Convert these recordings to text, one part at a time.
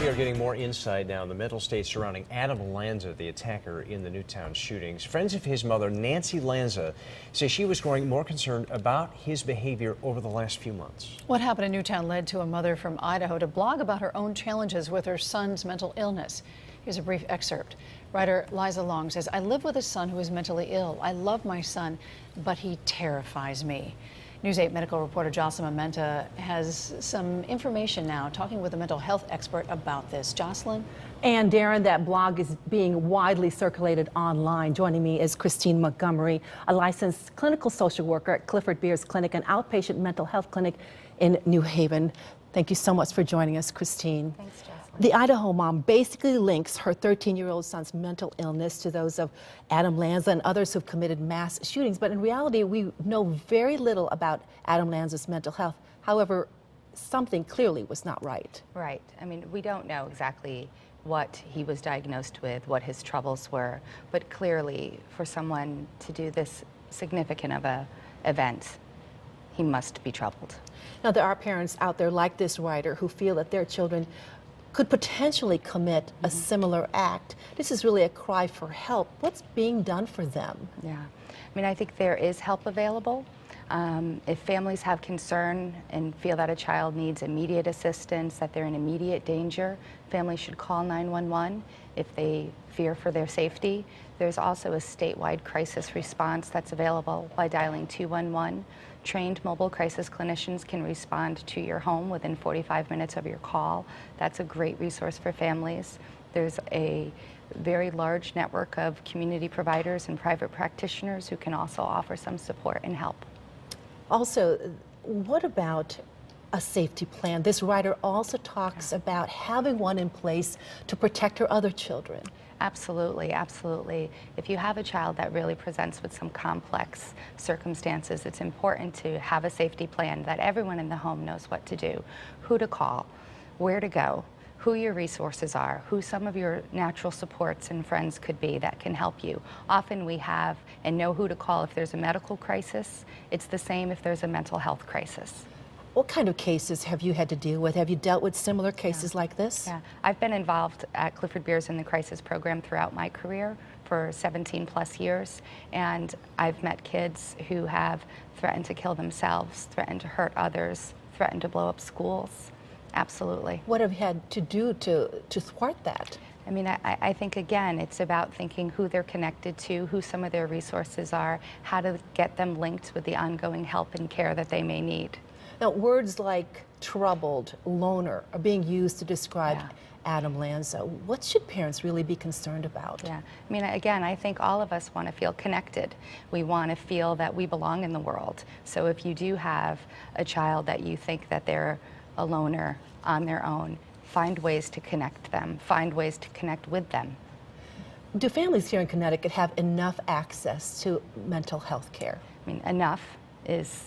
We are getting more insight now on the mental state surrounding Adam Lanza, the attacker in the Newtown shootings. Friends of his mother, Nancy Lanza, say she was growing more concerned about his behavior over the last few months. What happened in Newtown led to a mother from Idaho to blog about her own challenges with her son's mental illness. Here's a brief excerpt. Writer Liza Long says, "I live with a son who is mentally ill. I love my son, but he terrifies me." News 8 medical reporter Jocelyn Menta has some information now, talking with a mental health expert about this. Jocelyn? And Darren, that blog is being widely circulated online. Joining me is Christine Montgomery, a licensed clinical social worker at Clifford Beers Clinic, an outpatient mental health clinic in New Haven. Thank you so much for joining us, Christine. Thanks, Jocelyn. The Idaho mom basically links her 13-year-old son's mental illness to those of Adam Lanza and others who've committed mass shootings. But in reality, we know very little about Adam Lanza's mental health. However, something clearly was not right. Right. I mean, we don't know exactly what he was diagnosed with, what his troubles were, but clearly for someone to do this significant of a event, he must be troubled. Now, there are parents out there like this writer who feel that their children could potentially commit a similar act. This is really a cry for help. What's being done for them? Yeah. I mean, I think there is help available. If families have concern and feel that a child needs immediate assistance, that they're in immediate danger, families should call 911 if they fear for their safety. There's also a statewide crisis response that's available by dialing 211. Trained mobile crisis clinicians can respond to your home within 45 minutes of your call. That's a great resource for families. There's a very large network of community providers and private practitioners who can also offer some support and help. Also, what about a safety plan? This writer also talks about having one in place to protect her other children. Absolutely, absolutely. If you have a child that really presents with some complex circumstances, it's important to have a safety plan that everyone in the home knows what to do, who to call, where to go, who your resources are, who some of your natural supports and friends could be that can help you. Often we have and know who to call if there's a medical crisis. It's the same if there's a mental health crisis. What kind of cases have you had to deal with? Have you dealt with similar cases like this? Yeah, I've been involved at Clifford Beers in the crisis program throughout my career for 17 plus years, and I've met kids who have threatened to kill themselves, threatened to hurt others, threatened to blow up schools. Absolutely. What have you had to do to thwart that? I mean, I think, again, it's about thinking who they're connected to, who some of their resources are, how to get them linked with the ongoing help and care that they may need. Now, words like troubled, loner are being used to describe Adam Lanza. What should parents really be concerned about? Yeah, I mean, again, I think all of us want to feel connected. We want to feel that we belong in the world. So if you do have a child that you think that they're a loner on their own, find ways to connect them, find ways to connect with them. Do families here in Connecticut have enough access to mental health care? I mean, enough is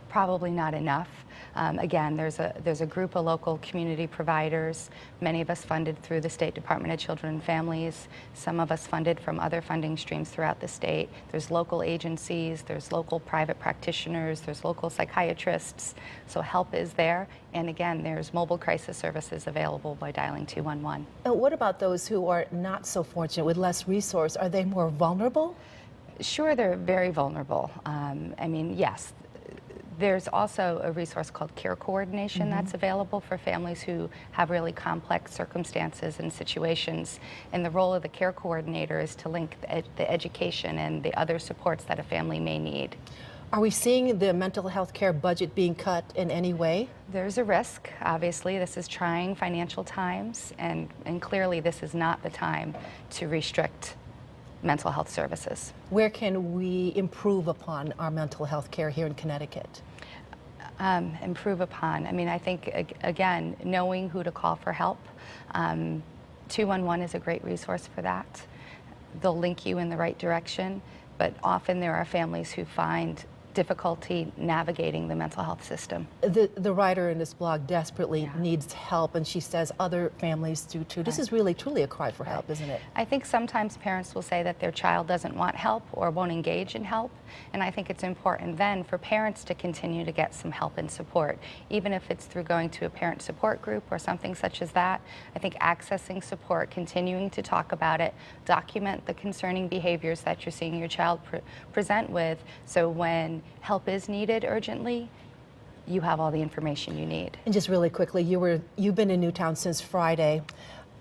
probably not enough. Again, there's a group of local community providers, many of us funded through the State Department of Children and Families, some of us funded from other funding streams throughout the state. There's local agencies, there's local private practitioners, there's local psychiatrists, so help is there. And again, there's mobile crisis services available by dialing 211. What about those who are not so fortunate with less resource? Are they more vulnerable? Sure, they're very vulnerable. I mean, yes. There's also a resource called care coordination that's available for families who have really complex circumstances and situations. And the role of the care coordinator is to link the education and the other supports that a family may need. Are we seeing the mental health care budget being cut in any way? There's a risk, obviously. This is trying financial times, and clearly this is not the time to restrict mental health services. Where can we improve upon our mental health care here in Connecticut? Improve upon. I mean, I think, again, knowing who to call for help. 211 is a great resource for that. They'll link you in the right direction, but often there are families who find difficulty navigating the mental health system. The writer in this blog desperately Yeah. needs help, and she says other families do too. This is really, truly a cry for help, isn't it? I think sometimes parents will say that their child doesn't want help or won't engage in help, and I think it's important then for parents to continue to get some help and support, even if it's through going to a parent support group or something such as that. I think accessing support, continuing to talk about it, document the concerning behaviors that you're seeing your child present with, so when help is needed urgently, you have all the information you need. And just really quickly, you've been in Newtown since Friday.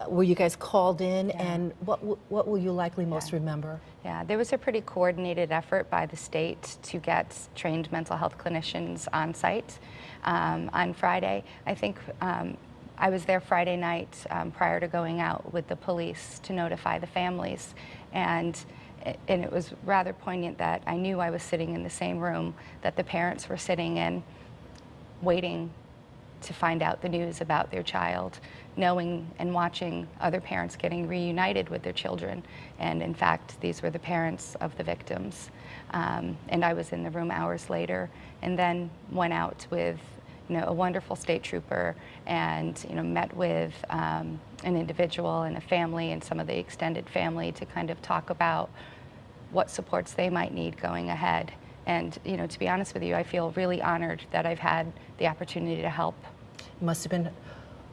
Were you guys called in, and what will you likely most remember? Yeah, there was a pretty coordinated effort by the state to get trained mental health clinicians on site on Friday. I think I was there Friday night prior to going out with the police to notify the families, and it was rather poignant that I knew I was sitting in the same room that the parents were sitting in, waiting to find out the news about their child, knowing and watching other parents getting reunited with their children. And in fact, these were the parents of the victims. And I was in the room hours later, and then went out with a wonderful state trooper, and met with an individual and a family and some of the extended family to kind of talk about what supports they might need going ahead. And to be honest with you, I feel really honored that I've had the opportunity to help. It must have been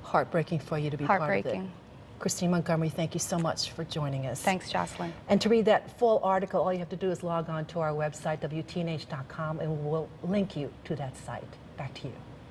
heartbreaking for you to be part of it. Heartbreaking. Christine Montgomery, thank you so much for joining us. Thanks, Jocelyn. And to read that full article, all you have to do is log on to our website, WTNH.com, and we'll link you to that site. Back to you.